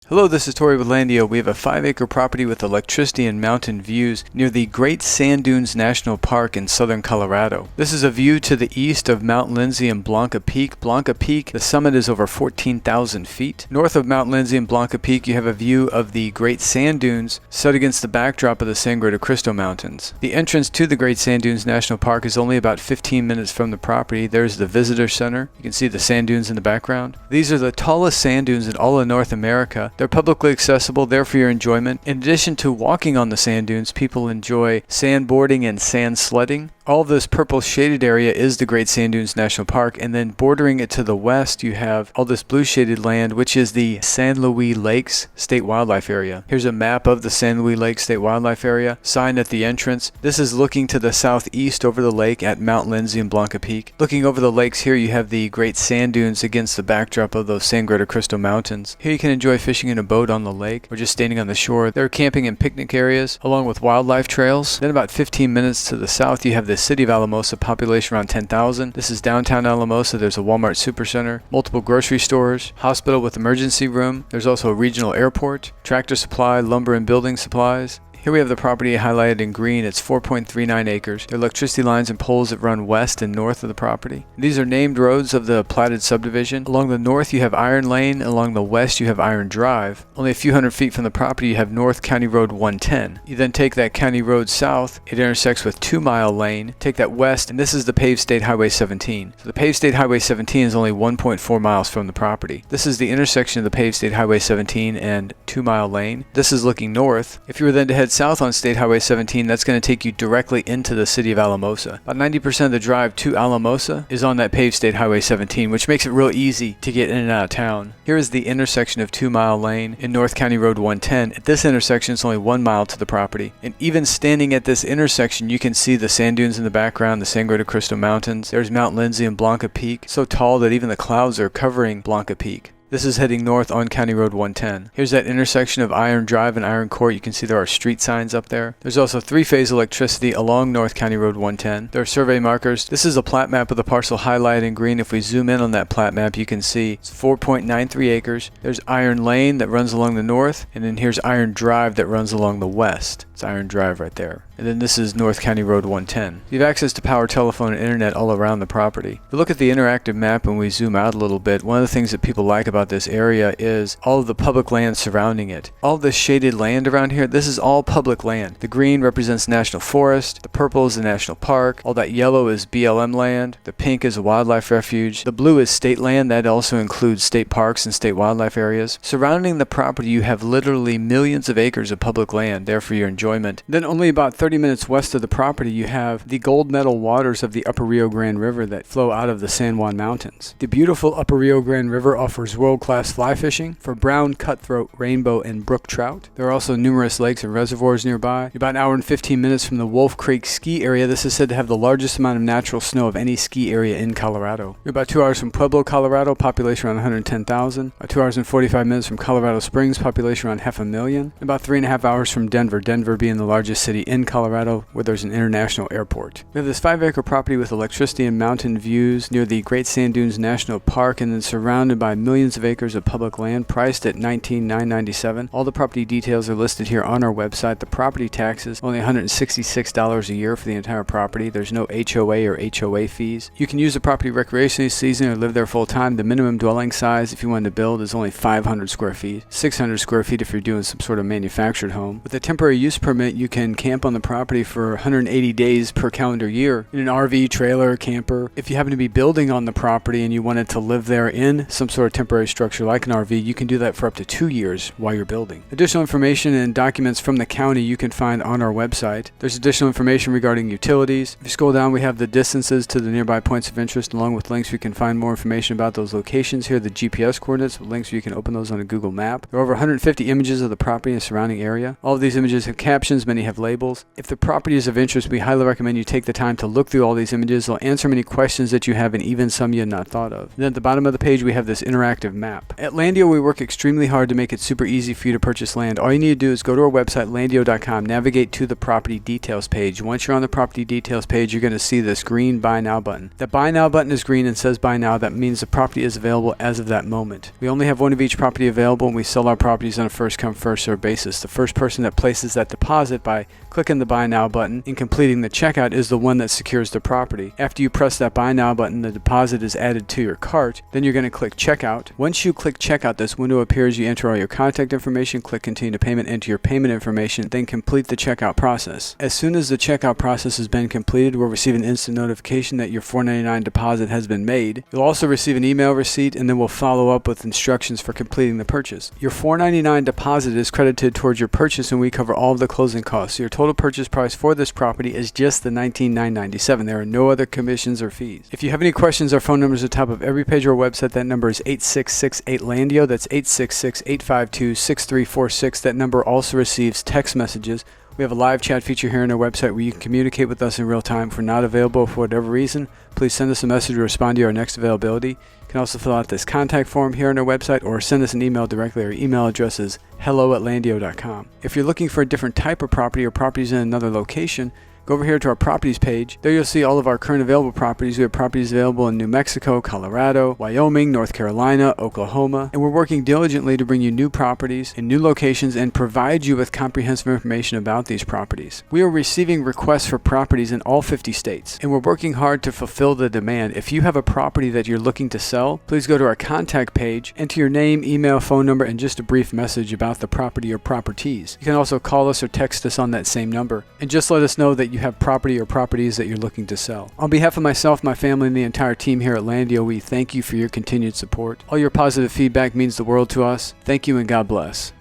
Hello, this is Tori with LANDiO. We have a 5-acre property with electricity and mountain views near the Great Sand Dunes National Park in southern Colorado. This is a view to the east of Mount Lindsay and Blanca Peak. Blanca Peak, the summit is over 14,000 feet. North of Mount Lindsay and Blanca Peak, you have a view of the Great Sand Dunes set against the backdrop of the Sangre de Cristo Mountains. The entrance to the Great Sand Dunes National Park is only about 15 minutes from the property. There's the visitor center. You can see the sand dunes in the background. These are the tallest sand dunes in all of North America. They're publicly accessible, there for your enjoyment. In addition to walking on the sand dunes, people enjoy sandboarding and sand sledding. All of this purple shaded area is the Great Sand Dunes National Park, and then bordering it to the west, you have all this blue shaded land, which is the San Luis Lakes State Wildlife Area. Here's a map of the San Luis Lakes State Wildlife Area, sign at the entrance. This is looking to the southeast over the lake at Mount Lindsay and Blanca Peak. Looking over the lakes here, you have the Great Sand Dunes against the backdrop of those Sangre de Cristo Mountains. Here you can enjoy fishing in a boat on the lake or just standing on the shore. There are camping and picnic areas along with wildlife trails. Then about 15 minutes to the south, you have the City of Alamosa, population around 10,000. This is downtown Alamosa. There's a Walmart supercenter, multiple grocery stores, hospital with emergency room. There's also a regional airport, tractor supply, lumber and building supplies. Here we have the property highlighted in green. It's 4.39 acres. There are electricity lines and poles that run west and north of the property. These are named roads of the platted subdivision. Along the north you have Iron Lane. Along the west you have Iron Drive. Only a few hundred feet from the property you have North County Road 110. You then take that county road south. It intersects with 2 Mile Lane. Take that west, and this is the paved State Highway 17. So the paved State Highway 17 is only 1.4 miles from the property. This is the intersection of the paved State Highway 17 and 2 Mile Lane. This is looking north. If you were then to head south on State Highway 17, that's going to take you directly into the city of Alamosa. About 90% of the drive to Alamosa is on that paved State Highway 17, which makes it real easy to get in and out of town. Here is the intersection of 2 Mile Lane and North County Road 110. At this intersection, it's only 1 mile to the property. And even standing at this intersection, you can see the sand dunes in the background, the Sangre de Cristo Mountains. There's Mount Lindsay and Blanca Peak, so tall that even the clouds are covering Blanca Peak. This is heading north on County Road 110. Here's that intersection of Iron Drive and Iron Court. You can see there are street signs up there. There's also 3-phase electricity along North County Road 110. There are survey markers. This is a plat map of the parcel highlighted in green. If we zoom in on that plat map, you can see it's 4.93 acres. There's Iron Lane that runs along the north, and then here's Iron Drive that runs along the west. It's Iron Drive right there. And then this is North County Road 110. You have access to power, telephone, and internet all around the property. If we look at the interactive map and we zoom out a little bit, one of the things that people like about this area is all of the public land surrounding it. All the shaded land around here, this is all public land. The green represents national forest, the purple is the national park, all that yellow is BLM land, the pink is a wildlife refuge, the blue is state land, that also includes state parks and state wildlife areas. Surrounding the property you have literally millions of acres of public land there for your enjoyment. Then only about 30 minutes west of the property you have the gold medal waters of the Upper Rio Grande River that flow out of the San Juan Mountains. The beautiful Upper Rio Grande River offers world-class fly fishing for brown, cutthroat, rainbow, and brook trout. There are also numerous lakes and reservoirs nearby. You're about an hour and 15 minutes from the Wolf Creek ski area. This is said to have the largest amount of natural snow of any ski area in Colorado. You're about 2 hours from Pueblo, Colorado, population around 110,000. About 2 hours and 45 minutes from Colorado Springs, population around 500,000. About 3.5 hours from Denver, Denver being the largest city in Colorado, where there's an international airport. We have this 5-acre property with electricity and mountain views near the Great Sand Dunes National Park, and then surrounded by millions of acres of public land, priced at $19,997. All the property details are listed here on our website. The property taxes only $166 a year for the entire property. There's no HOA or HOA fees. You can use the property recreationally, seasonally, or live there full time. The minimum dwelling size, if you wanted to build, is only 500 square feet. 600 square feet if you're doing some sort of manufactured home. With a temporary use permit, you can camp on the property for 180 days per calendar year in an RV, trailer, camper. If you happen to be building on the property and you wanted to live there in some sort of temporary structure like an RV, you can do that for up to 2 years while you're building. Additional information and documents from the county you can find on our website. There's additional information regarding utilities. If you scroll down, we have the distances to the nearby points of interest along with links where you can find more information about those locations. Here are the GPS coordinates with links where you can open those on a Google map. There are over 150 images of the property and surrounding area. All of these images have captions, many have labels. If the property is of interest, we highly recommend you take the time to look through all these images. They'll answer many questions that you have and even some you had not thought of. And then at the bottom of the page we have this interactive map. At LANDiO, we work extremely hard to make it super easy for you to purchase land. All you need to do is go to our website, landio.com, navigate to the property details page. Once you're on the property details page, you're going to see this green Buy Now button. That Buy Now button is green and says Buy Now. That means the property is available as of that moment. We only have one of each property available, and we sell our properties on a first-come, first-served basis. The first person that places that deposit by clicking the Buy Now button and completing the checkout is the one that secures the property. After you press that Buy Now button, the deposit is added to your cart. Then you're going to click Checkout. Once you click Checkout, this window appears. You enter all your contact information, click Continue to Payment, enter your payment information, then complete the checkout process. As soon as the checkout process has been completed, we'll receive an instant notification that your $4.99 deposit has been made. You'll also receive an email receipt, and then we'll follow up with instructions for completing the purchase. Your $4.99 deposit is credited towards your purchase, and we cover all of the closing costs. So your total purchase price for this property is just the $19,997. There are no other commissions or fees. If you have any questions, our phone number is at the top of every page of our website. That number is 8668-LANDiO. That's 866-852-6346. That number also receives text messages. We have a live chat feature here on our website where you can communicate with us in real time. If we're not available for whatever reason, please send us a message or respond to our next availability. You can also fill out this contact form here on our website or send us an email directly. Our email address is hello@landio.com. If you're looking for a different type of property or properties in another location, go over here to our properties page. There you'll see all of our current available properties. We have properties available in New Mexico, Colorado, Wyoming, North Carolina, Oklahoma, and we're working diligently to bring you new properties in new locations and provide you with comprehensive information about these properties. We are receiving requests for properties in all 50 states, and we're working hard to fulfill the demand. If you have a property that you're looking to sell, please go to our contact page, enter your name, email, phone number, and just a brief message about the property or properties. You can also call us or text us on that same number, and just let us know that you have property or properties that you're looking to sell. On behalf of myself, my family, and the entire team here at LANDiO, we thank you for your continued support. All your positive feedback means the world to us. Thank you and God bless.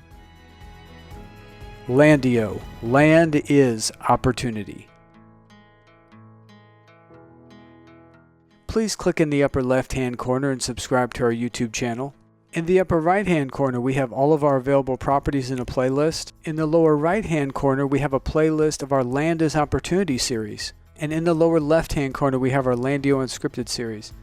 LANDiO. Land is opportunity. Please click in the upper left-hand corner and subscribe to our YouTube channel. In the upper right-hand corner, we have all of our available properties in a playlist. In the lower right-hand corner, we have a playlist of our Land is Opportunity series. And in the lower left-hand corner, we have our LANDiO Unscripted series.